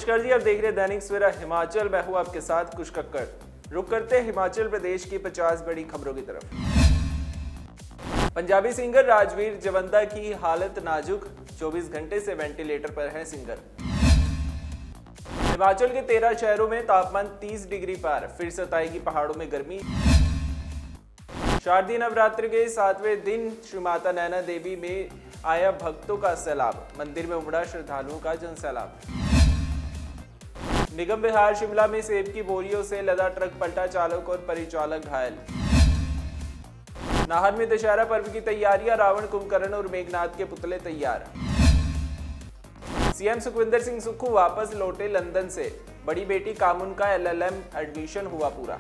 नमस्कार जी, आप देख रहे हैं दैनिक सवेरा हिमाचल। मैं हूं आपके साथ कुश कक्कड़। रुक करते हैं हिमाचल प्रदेश की 50 बड़ी खबरों की तरफ। पंजाबी सिंगर राजवीर जवंदा की हालत नाजुक, 24 घंटे से वेंटिलेटर पर है सिंगर। हिमाचल के 13 शहरों में तापमान 30 डिग्री पार, फिर सताएगी पहाड़ों में गर्मी। शारदीय नवरात्र के 7वें दिन श्री माता नैना देवी में आया भक्तों का सैलाब, मंदिर में उमड़ा श्रद्धालुओं का जनसैलाब। निगम बिहार शिमला में सेब की बोरियों से लदा ट्रक पलटा, चालक और परिचालक घायल। नाहन में दशहरा पर्व की तैयारियां, रावण, कुंभकर्ण और मेघनाथ के पुतले तैयार। सीएम सुखविंदर सिंह सुक्खू वापस लौटे लंदन से, बड़ी बेटी कामुन का LLM एडमिशन हुआ पूरा।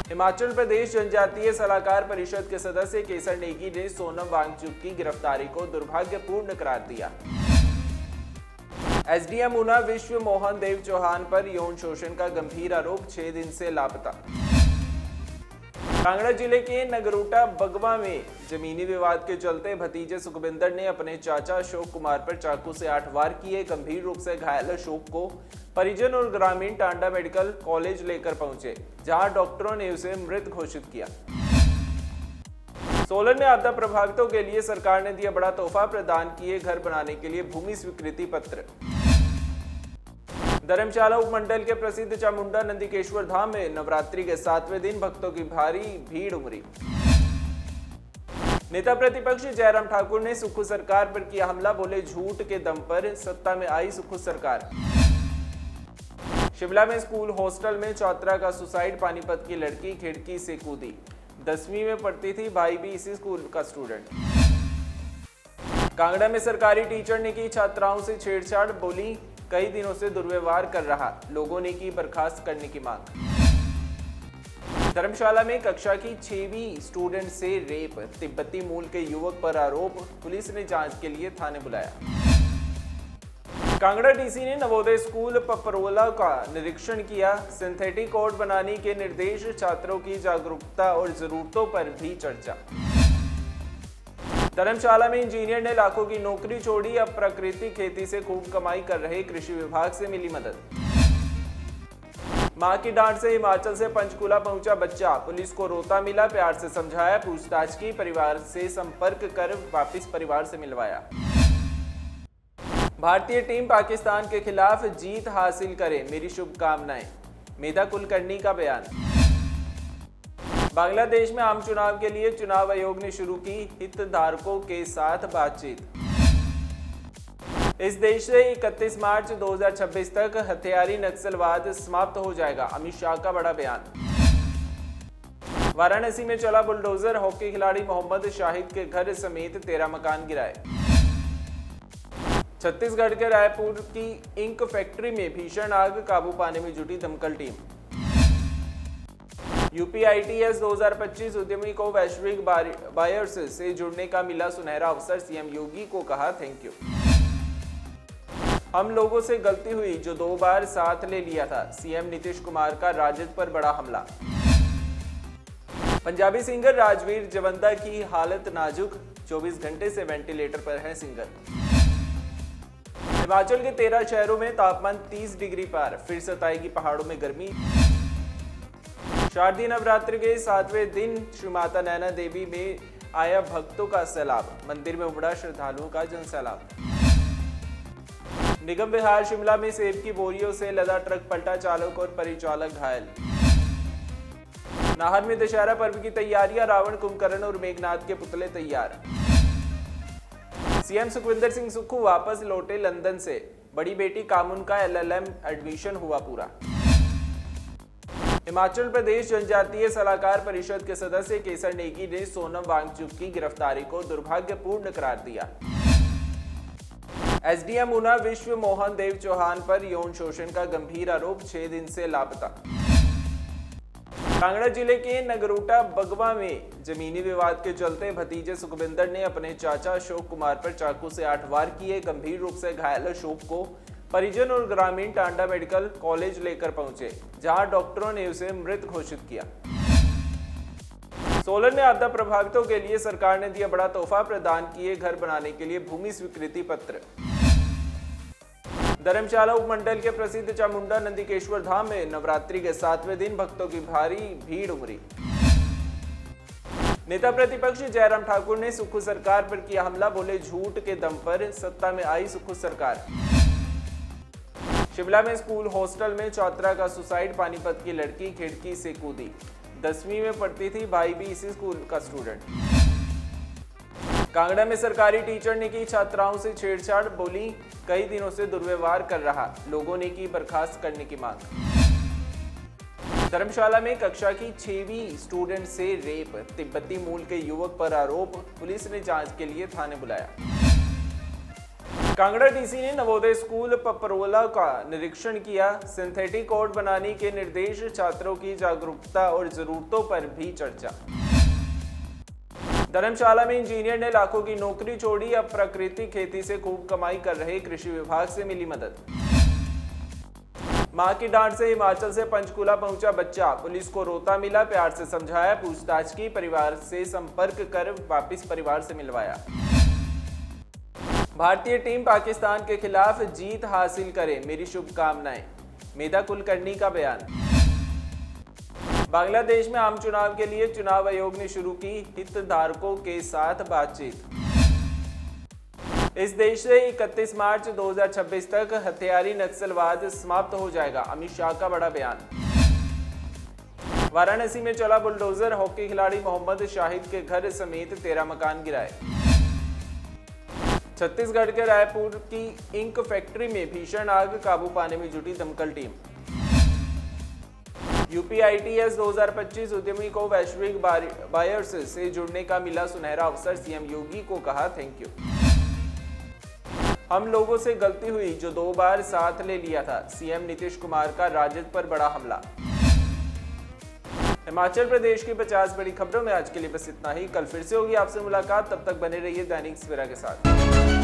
हिमाचल प्रदेश जनजातीय सलाहकार परिषद के सदस्य केसर नेगी ने सोनम वांगचुक की गिरफ्तारी को दुर्भाग्यपूर्ण करार दिया। एसडीएम ऊना विश्व मोहन देव चौहान पर यौन शोषण का गंभीर आरोप, 6 दिन से लापता। कांगड़ा जिले के नगरोटा बगवा में जमीनी विवाद के चलते भतीजे सुखविंदर ने अपने चाचा अशोक कुमार पर चाकू से 8 वार किए। गंभीर रूप से घायल अशोक को परिजन और ग्रामीण टांडा मेडिकल कॉलेज लेकर पहुंचे, जहां डॉक्टरों ने उसे मृत घोषित किया। सोलन में आपदा प्रभावितों के लिए सरकार ने दिया बड़ा तोहफा, प्रदान किए घर बनाने के लिए भूमि स्वीकृति पत्र। धर्मशाला उपमंडल के प्रसिद्ध चामुंडा नंदिकेश्वर धाम में नवरात्रि के 7वें दिन भक्तों की भारी भीड़ उमड़ी। नेता प्रतिपक्ष जयराम ठाकुर ने सुक्खू सरकार पर किया हमला, बोले झूठ के दम पर सत्ता में आई सुक्खू सरकार। शिमला में स्कूल हॉस्टल में छात्रा का सुसाइड, पानीपत की लड़की खिड़की से कूदी। 10वीं में पढ़ती थी, भाई भी इसी स्कूल का स्टूडेंट। कांगड़ा में सरकारी टीचर ने की छात्राओं से छेड़छाड़, बोली कई दिनों से दुर्व्यवहार कर रहा, लोगों ने की बर्खास्त करने की मांग। धर्मशाला में कक्षा की 6वीं स्टूडेंट से रेप, तिब्बती मूल के युवक पर आरोप, पुलिस ने जांच के लिए थाने बुलाया। कांगड़ा डीसी ने नवोदय स्कूल पपरोला का निरीक्षण किया, सिंथेटिक कोड बनाने के निर्देश, छात्रों की जागरूकता और जरूरतों पर भी चर्चा। धर्मशाला में इंजीनियर ने लाखों की नौकरी छोड़ी, अब प्राकृतिक खेती से खूब कमाई कर रहे, कृषि विभाग से मिली मदद। मां की डांट से हिमाचल से पंचकूला पहुंचा बच्चा, पुलिस को रोता मिला, प्यार से समझाया, पूछताछ की, परिवार से संपर्क कर वापस परिवार से मिलवाया। भारतीय टीम पाकिस्तान के खिलाफ जीत हासिल करे, मेरी शुभकामनाएं, मेधा कुलकर्णी का बयान। बांग्लादेश में आम चुनाव के लिए चुनाव आयोग ने शुरू की हितधारकों के साथ बातचीत। इस देश से 31 मार्च 2026 तक हथियारी नक्सलवाद समाप्त हो जाएगा, अमित शाह का बड़ा बयान। वाराणसी में चला बुलडोजर, हॉकी खिलाड़ी मोहम्मद शाहिद के घर समेत 13 मकान गिराए। छत्तीसगढ़ के रायपुर की इंक फैक्ट्री में भीषण आग, काबू पाने में जुटी दमकल टीम। UPITS 2025 उद्यमी को वैश्विक बायर्स से जुड़ने का मिला सुनहरा अवसर, सीएम योगी को कहा थैंक यू। हम लोगों से गलती हुई जो 2 बार साथ ले लिया था, सीएम नीतीश कुमार का राजद पर बड़ा हमला। पंजाबी सिंगर राजवीर जवंदा की हालत नाजुक, 24 घंटे से वेंटिलेटर पर है सिंगर। हिमाचल के 13 शहरों में तापमान 30 डिग्री पार, फिर सताएगी पहाड़ों में गर्मी। शारदीय नवरात्र के 7वें दिन श्री माता नैना देवी में आया भक्तों का सैलाब, मंदिर में उमड़ा श्रद्धालुओं का जनसैलाब। निगम बिहार शिमला में सेब की बोरियों से लदा ट्रक पलटा, चालक और परिचालक घायल। नाहन में दशहरा पर्व की तैयारियां, रावण, कुंभकर्ण और मेघनाथ के पुतले तैयार। सीएम सुखविंदर सिंह सुक्खू वापस लौटे लंदन से, बड़ी बेटी कामुन का LLM एडमिशन हुआ पूरा। हिमाचल प्रदेश जनजातीय सलाहकार परिषद के सदस्य केसर नेगी ने सोनम वांगचुक की गिरफ्तारी को दुर्भाग्यपूर्ण करार दिया। एसडीएम ऊना विश्व मोहन देव चौहान पर यौन शोषण का गंभीर आरोप, 6 दिन से लापता। कांगड़ा जिले के नगरोटा बगवा में जमीनी विवाद के चलते भतीजे सुखविंदर ने अपने चाचा अशोक कुमार पर चाकू से 8 वार किए। गंभीर रूप से घायल अशोक को परिजन और ग्रामीण टांडा मेडिकल कॉलेज लेकर पहुंचे, जहां डॉक्टरों ने उसे मृत घोषित किया। सोलन में आपदा प्रभावितों के लिए सरकार ने दिया बड़ा तोहफा, प्रदान किए घर बनाने के लिए भूमि स्वीकृति पत्र। धर्मशाला उपमंडल के प्रसिद्ध चामुंडा नंदिकेश्वर धाम में नवरात्रि के 7वें दिन भक्तों की भारी भीड़ उमड़ी। नेता प्रतिपक्ष जयराम ठाकुर ने सुक्खू सरकार पर किया हमला, बोले झूठ के दम पर सत्ता में आई सुक्खू सरकार। शिमला में स्कूल हॉस्टल में चौतरा का सुसाइड, पानीपत की लड़की खिड़की से कूदी। 10वीं में पढ़ती थी, भाई भी इसी स्कूल का स्टूडेंट। कांगड़ा में सरकारी टीचर ने की छात्राओं से छेड़छाड़, बोली कई दिनों से दुर्व्यवहार कर रहा, लोगों ने की बर्खास्त करने की मांग। धर्मशाला में कक्षा की 6वीं स्टूडेंट से रेप, तिब्बती मूल के युवक पर आरोप, पुलिस ने जांच के लिए थाने बुलाया। कांगड़ा डीसी ने नवोदय स्कूल पपरोला का निरीक्षण किया, सिंथेटिक कोड बनाने के निर्देश, छात्रों की जागरूकता और जरूरतों पर भी चर्चा। धर्मशाला में इंजीनियर ने लाखों की नौकरी छोड़ी, अब प्राकृतिक खेती से खूब कमाई कर रहे, कृषि विभाग से मिली मदद। मां की डांट से हिमाचल से पंचकूला पहुंचा बच्चा, पुलिस को रोता मिला, प्यार से समझाया, पूछताछ की, परिवार से संपर्क कर वापस परिवार से मिलवाया। भारतीय टीम पाकिस्तान के खिलाफ जीत हासिल करे, मेरी शुभकामनाएं, मेधा कुलकर्णी का बयान। बांग्लादेश में आम चुनाव के लिए चुनाव आयोग ने शुरू की हितधारकों के साथ बातचीत। इस देश से 31 मार्च 2026 तक हथियारी नक्सलवाद समाप्त हो जाएगा, अमित शाह का बड़ा बयान। वाराणसी में चला बुलडोजर, हॉकी खिलाड़ी मोहम्मद शाहिद के घर समेत 13 मकान गिराए। छत्तीसगढ़ के रायपुर की इंक फैक्ट्री में भीषण आग, काबू पाने में जुटी दमकल टीम। यूपीआईटीएस 2025 उद्यमी को वैश्विक बायर्स से जुड़ने का मिला सुनहरा अवसर, सीएम योगी को कहा थैंक यू। हम लोगों से गलती हुई जो 2 बार साथ ले लिया था, सीएम नीतीश कुमार का राजद पर बड़ा हमला। हिमाचल प्रदेश की 50 बड़ी खबरों में आज के लिए बस इतना ही। कल फिर से होगी आपसे मुलाकात, तब तक बने रहिए दैनिक सवेरा के साथ।